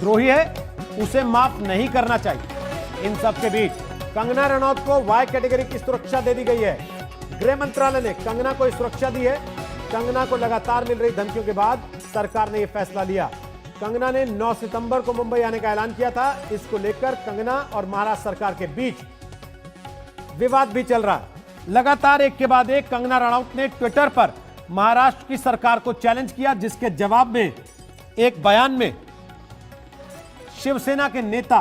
देशद्रोही है, उसे माफ नहीं करना चाहिए। इन सब के बीच कंगना रनौत को वाई कैटेगरी की सुरक्षा दे दी गई है। गृह मंत्रालय ने कंगना को सुरक्षा दी है। कंगना को लगातार मिल रही धमकियों के बाद सरकार ने यह फैसला लिया। कंगना ने 9 सितंबर को मुंबई आने का ऐलान किया था। इसको लेकर कंगना और महाराष्ट्र सरकार के बीच विवाद भी चल रहा है। लगातार एक के बाद एक कंगना रनौत ने ट्विटर पर महाराष्ट्र की सरकार को चैलेंज किया, जिसके जवाब में एक बयान में शिवसेना के नेता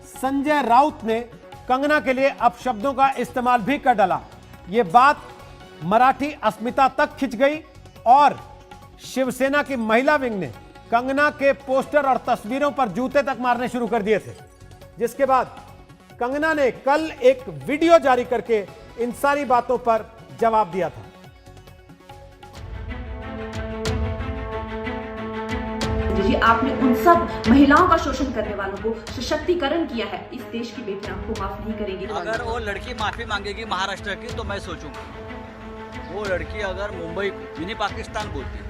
संजय राउत ने कंगना के लिए अपशब्दों का इस्तेमाल भी कर डाला। यह बात मराठी अस्मिता तक खिंच गई और शिवसेना की महिला विंग ने कंगना के पोस्टर और तस्वीरों पर जूते तक मारने शुरू कर दिए थे, जिसके बाद कंगना ने कल एक वीडियो जारी करके इन सारी बातों पर जवाब दिया था। जी, आपने उन सब महिलाओं का शोषण करने वालों को सशक्तिकरण किया है। इस देश की बेटियां आपको माफ नहीं करेंगी। अगर वो लड़की माफी मांगेगी महाराष्ट्र की तो मैं सोचूंगा। वो लड़की अगर मुंबई मिनी पाकिस्तान बोलती है,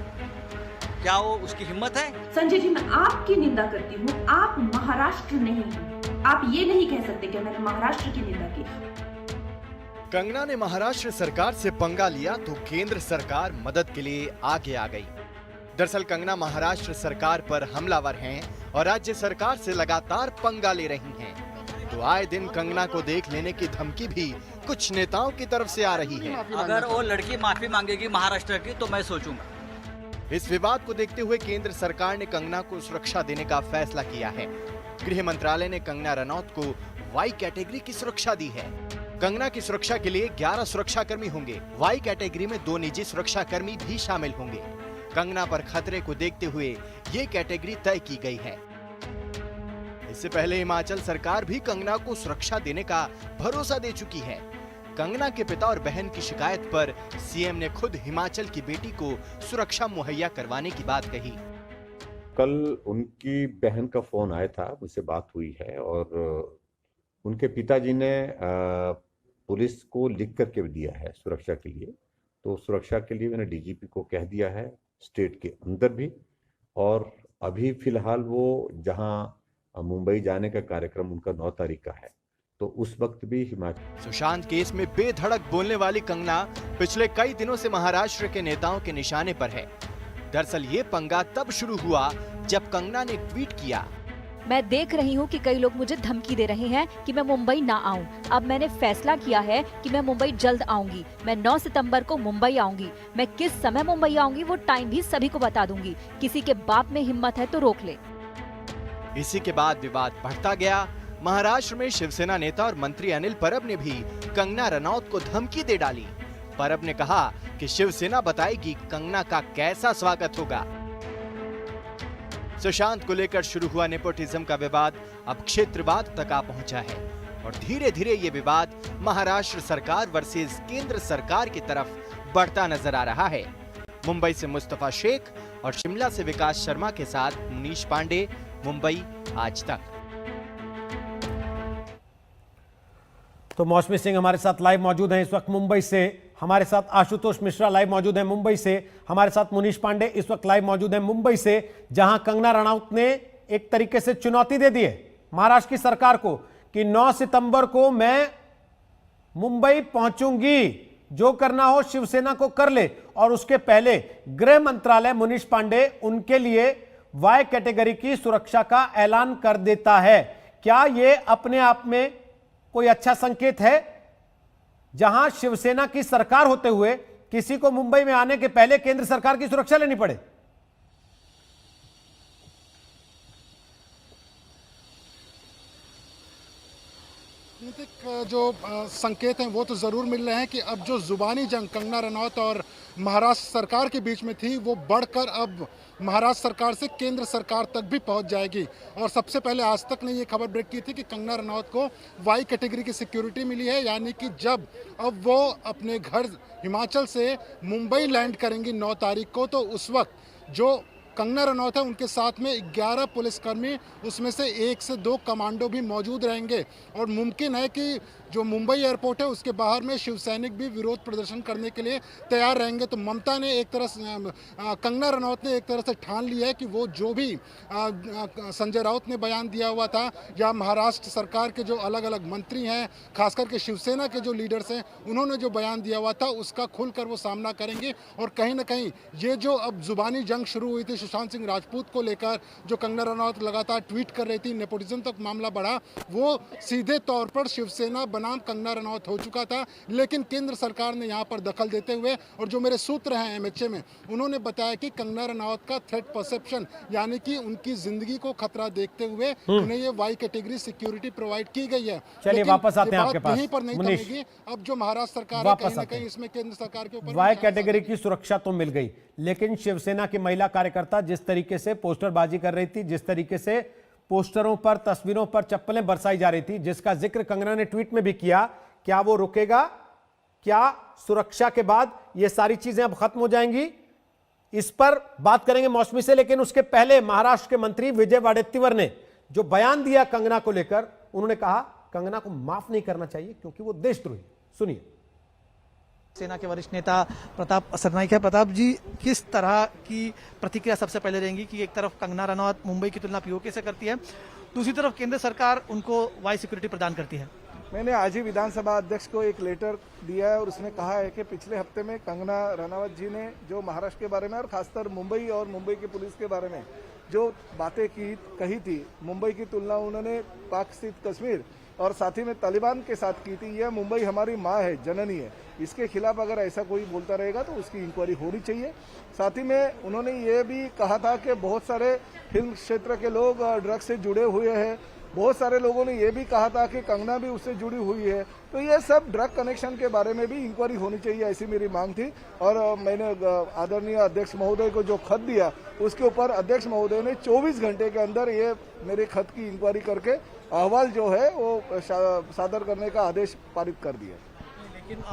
क्या वो उसकी हिम्मत है? संजय जी, मैं आपकी निंदा करती हूँ, आप महाराष्ट्र नहीं हैं। आप ये नहीं कह सकते कि मैंने महाराष्ट्र की निंदा की। कंगना ने महाराष्ट्र सरकार से पंगा लिया तो केंद्र सरकार मदद के लिए आगे आ गई। दरअसल कंगना महाराष्ट्र सरकार पर हमलावर हैं और राज्य सरकार से लगातार पंगा ले रही हैं। तो आए दिन कंगना को देख लेने की धमकी भी कुछ नेताओं की तरफ से आ रही है। अगर वो लड़की माफी मांगेगी महाराष्ट्र की तो मैं सोचूंगा। इस विवाद को देखते हुए केंद्र सरकार ने कंगना को सुरक्षा देने का फैसला किया है। गृह मंत्रालय ने कंगना रनौत को वाई कैटेगरी की सुरक्षा दी है। कंगना की सुरक्षा के लिए 11 सुरक्षाकर्मी होंगे। वाई कैटेगरी में 2 निजी सुरक्षाकर्मी भी शामिल होंगे। कंगना पर खतरे को देखते हुए ये कैटेगरी तय की गई है। इससे पहले हिमाचल सरकार भी कंगना को सुरक्षा देने का भरोसा दे चुकी है। कंगना के पिता और बहन की शिकायत पर सीएम ने खुद हिमाचल की बेटी को सुरक्षा मुहैया करवाने की बात कही। कल उनकी बहन का फोन आया था, मुझसे बात हुई है और उनके पिताजी ने पुलिस को लिख करके दिया है सुरक्षा के लिए। तो सुरक्षा के लिए मैंने डीजीपी को कह दिया है, स्टेट के अंदर भी। और अभी फिलहाल वो जहां मुंबई जाने का कार्यक्रम उनका 9 तारीख का है, तो उस वक्त भी हिमाचल। सुशांत केस में बेधड़क बोलने वाली कंगना पिछले कई दिनों से महाराष्ट्र के नेताओं के निशाने पर है। दरअसल ये पंगा तब शुरू हुआ जब कंगना ने ट्वीट किया, मैं देख रही हूँ कि कई लोग मुझे धमकी दे रहे हैं कि मैं मुंबई ना आऊं। अब मैंने फैसला किया है कि मैं मुंबई जल्द आऊंगी। मैं 9 सितंबर को मुंबई आऊंगी। मैं किस समय मुंबई आऊंगी वो टाइम भी सभी को बता दूंगी। किसी के बाप में हिम्मत है तो रोक ले। इसी के बाद विवाद बढ़ता गया। महाराष्ट्र में शिवसेना नेता और मंत्री अनिल परब ने भी कंगना रनौत को धमकी दे डाली। परब ने कहा कि शिवसेना बताएगी कंगना का कैसा स्वागत होगा। सुशांत को लेकर शुरू हुआ नेपोटिज्म का विवाद अब क्षेत्रवाद तक आ पहुंचा है और धीरे धीरे ये विवाद महाराष्ट्र सरकार वर्सेस केंद्र सरकार की तरफ बढ़ता नजर आ रहा है। मुंबई से मुस्तफा शेख और शिमला से विकास शर्मा के साथ मुनीश पांडे, मुंबई आज तक। तो मौसमी सिंह हमारे साथ लाइव मौजूद हैं इस वक्त मुंबई से। हमारे साथ आशुतोष मिश्रा लाइव मौजूद हैं मुंबई से। हमारे साथ मुनीश पांडे इस वक्त लाइव मौजूद हैं मुंबई से, जहां कंगना रनौत ने एक तरीके से चुनौती दे दी है महाराष्ट्र की सरकार को कि 9 सितंबर को मैं मुंबई पहुंचूंगी, जो करना हो शिवसेना को कर ले। और उसके पहले गृह मंत्रालय, मुनीश पांडे, उनके लिए वाई कैटेगरी की सुरक्षा का ऐलान कर देता है। क्या यह अपने आप में कोई अच्छा संकेत है, जहां शिवसेना की सरकार होते हुए किसी को मुंबई में आने के पहले केंद्र सरकार की सुरक्षा लेनी पड़े? राजनीतिक जो संकेत हैं वो तो ज़रूर मिल रहे हैं कि अब जो जुबानी जंग कंगना रनौत और महाराष्ट्र सरकार के बीच में थी वो बढ़कर अब महाराष्ट्र सरकार से केंद्र सरकार तक भी पहुंच जाएगी। और सबसे पहले आज तक ने ये खबर ब्रेक की थी कि कंगना रनौत को वाई कैटेगरी की सिक्योरिटी मिली है, यानी कि जब अब वो अपने घर हिमाचल से मुंबई लैंड करेंगी 9 तारीख को, तो उस वक्त जो कंगना रनौत है उनके साथ में 11 पुलिसकर्मी, उसमें से 1 से 2 कमांडो भी मौजूद रहेंगे। और मुमकिन है कि जो मुंबई एयरपोर्ट है उसके बाहर में शिव सैनिक भी विरोध प्रदर्शन करने के लिए तैयार रहेंगे। तो ममता ने एक तरह से, कंगना रनौत ने एक तरह से ठान लिया है कि वो जो भी संजय राउत ने बयान दिया हुआ था या महाराष्ट्र सरकार के जो अलग अलग मंत्री हैं, खास करके शिवसेना के जो लीडर्स हैं, उन्होंने जो बयान दिया हुआ था उसका खुलकर वो सामना करेंगे। और कहीं ना कहीं ये जो अब जुबानी जंग शुरू हुई थी सुशांत सिंह राजपूत को लेकर, जो कंगना रनौत लगातार ट्वीट कर रही थी, नेपोटिज्म तक मामला बढ़ा, वो सीधे तौर पर शिवसेना बनाम कंगना रनौत हो चुका था। लेकिन केंद्र सरकार ने यहाँ पर दखल देते हुए, और जो मेरे सूत्र हैं एमएचए में, उन्होंने बताया कि कंगना रनौत का थ्रेट परसेप्शन यानी कि उनकी जिंदगी को खतरा देखते हुए उन्हें ये वाई कैटेगरी सिक्योरिटी प्रोवाइड की गई है। चलिए वापस आते हैं आपके पास। यहीं पर नहीं थमेगी। अब जो महाराष्ट्र सरकार है कहीं ना कहीं इसमें केंद्र सरकार के ऊपर वाई कैटेगरी की सुरक्षा तो मिल गई, लेकिन शिवसेना की महिला कार्यकर्ता जिस तरीके से पोस्टरबाजी कर रही थी, जिस तरीके से पोस्टरों पर, तस्वीरों पर चप्पलें बरसाई जा रही थी, जिसका जिक्र कंगना ने ट्वीट में भी किया, क्या वो रुकेगा? क्या सुरक्षा के बाद ये सारी चीजें अब खत्म हो जाएंगी? इस पर बात करेंगे मौसमी से, लेकिन उसके पहले महाराष्ट्र के मंत्री विजय वडेट्टीवार ने जो बयान दिया कंगना को लेकर, उन्होंने कहा कंगना को माफ नहीं करना चाहिए क्योंकि वो देशद्रोही। सुनिए। सेना के वरिष्ठ नेता प्रताप सरनाईक है। प्रताप जी, किस तरह की प्रतिक्रिया सबसे पहले रहेंगी कि एक तरफ कंगना रनौत मुंबई की तुलना पीओके से करती है, दूसरी तरफ केंद्र सरकार उनको वाई सिक्योरिटी प्रदान करती है? मैंने आज ही विधानसभा अध्यक्ष को एक लेटर दिया है और उसमें कहा है कि पिछले हफ्ते में कंगना रनौत जी ने जो महाराष्ट्र के बारे में और खासकर मुंबई और मुंबई की पुलिस के बारे में जो बातें कही थी, मुंबई की तुलना उन्होंने पाक स्थित कश्मीर और साथ ही में तालिबान के साथ की थी। यह मुंबई हमारी माँ है, जननी है, इसके खिलाफ अगर ऐसा कोई बोलता रहेगा तो उसकी इंक्वायरी होनी चाहिए। साथ ही में उन्होंने ये भी कहा था कि बहुत सारे फिल्म क्षेत्र के लोग ड्रग्स से जुड़े हुए हैं। बहुत सारे लोगों ने ये भी कहा था कि कंगना भी उससे जुड़ी हुई है। तो ये सब ड्रग कनेक्शन के बारे में भी इंक्वायरी होनी चाहिए, ऐसी मेरी मांग थी। और मैंने आदरणीय अध्यक्ष महोदय को जो खत दिया उसके ऊपर अध्यक्ष महोदय ने 24 घंटे के अंदर ये मेरे खत की इंक्वायरी करके अहवाल जो है वो सादर करने का आदेश पारित कर दिया। लेकिन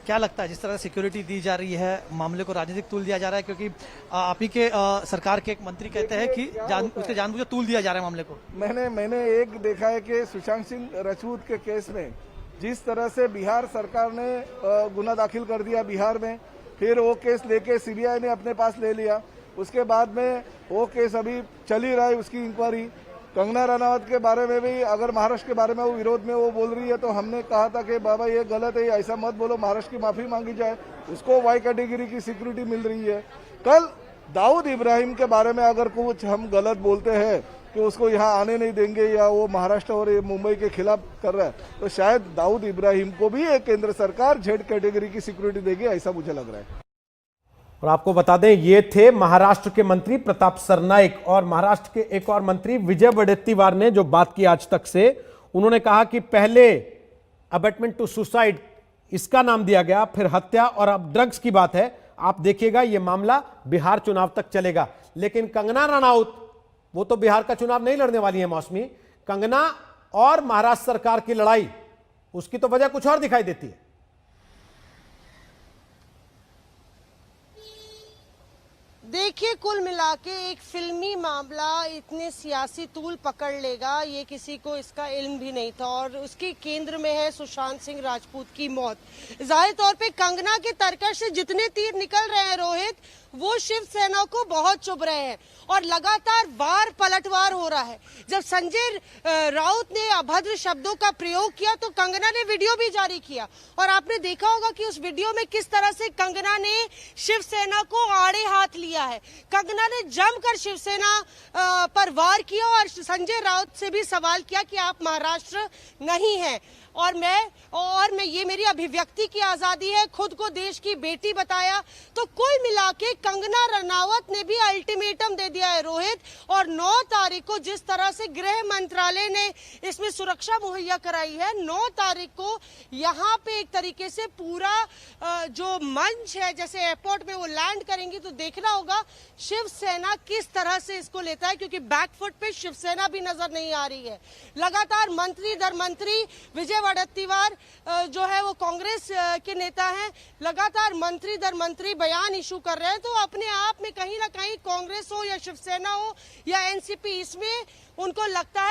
क्या लगता है जिस तरह सिक्योरिटी दी जा रही है, मामले को राजनीतिक तूल दिया जा रहा है? क्योंकि आप ही के सरकार के एक मंत्री कहते हैं कि उसके जानबूझकर तूल दिया जा रहा है मामले को। मैंने एक देखा है कि सुशांत सिंह राजपूत के केस में जिस तरह से बिहार सरकार ने गुना दाखिल कर दिया बिहार में, फिर वो केस लेके सीबीआई ने अपने पास ले लिया, उसके बाद में वो केस अभी चल ही रहा है, उसकी इंक्वायरी। कंगना रनौत के बारे में भी अगर महाराष्ट्र के बारे में वो विरोध में वो बोल रही है तो हमने कहा था कि बाबा ये गलत है, ऐसा मत बोलो, महाराष्ट्र की माफी मांगी जाए। उसको वाई कैटेगरी की सिक्योरिटी मिल रही है। कल दाऊद इब्राहिम के बारे में अगर कुछ हम गलत बोलते हैं कि उसको यहाँ आने नहीं देंगे या वो महाराष्ट्र और मुंबई के खिलाफ कर रहा है, तो शायद दाऊद इब्राहिम को भी एक केंद्र सरकार जेड कैटेगरी की सिक्योरिटी देगी, ऐसा मुझे लग रहा है। और आपको बता दें, ये थे महाराष्ट्र के मंत्री प्रताप सरनाईक और महाराष्ट्र के एक और मंत्री विजय वडेट्टीवार ने जो बात की आज तक से। उन्होंने कहा कि पहले अबेटमेंट टू सुसाइड इसका नाम दिया गया, फिर हत्या, और अब ड्रग्स की बात है। आप देखिएगा ये मामला बिहार चुनाव तक चलेगा। लेकिन कंगना रनौत वो तो बिहार का चुनाव नहीं लड़ने वाली है मौसमी। कंगना और महाराष्ट्र सरकार की लड़ाई, उसकी तो वजह कुछ और दिखाई देती है। देखिए, कुल मिला के एक फिल्मी मामला इतने सियासी तूल पकड़ लेगा ये किसी को इसका इल्म भी नहीं था। और उसके केंद्र में है सुशांत सिंह राजपूत की मौत। जाहिर तौर पे कंगना के तरकश से जितने तीर निकल रहे हैं रोहित, वो शिवसेना को बहुत चुभ रहे हैं और लगातार वार पलटवार हो रहा है। जब संजय राउत ने अभद्र शब्दों का प्रयोग किया तो कंगना ने वीडियो भी जारी किया और आपने देखा होगा कि उस वीडियो में किस तरह से कंगना ने शिवसेना को आड़े हाथ लिया है। कंगना ने जमकर शिवसेना पर वार किया और संजय राउत से भी सवाल किया कि आप महाराष्ट्र नहीं हैं और मैं ये मेरी अभिव्यक्ति की आजादी है, खुद को देश की बेटी बताया। तो कुल मिला के कंगना रनौत ने भी अल्टीमेटम दे दिया है रोहित। और 9 तारीख को जिस तरह से गृह मंत्रालय ने इसमें सुरक्षा मुहैया कराई है, 9 तारीख को यहाँ पे एक तरीके से पूरा जो मंच है, जैसे एयरपोर्ट में वो लैंड करेंगी तो देखना होगा होगा शिवसेना किस तरह से इसको लेता है, क्योंकि बैकफुट पे शिवसेना भी नजर नहीं आ रही है। लगातार मंत्री दर मंत्री, विजय वडेट्टीवार जो है वो कांग्रेस के नेता हैं, लगातार मंत्री दर मंत्री बयान इशू कर रहे हैं। तो अपने आप में कहीं ना कहीं कांग्रेस हो या शिवसेना हो या एनसीपी, इसमें उनको लगता है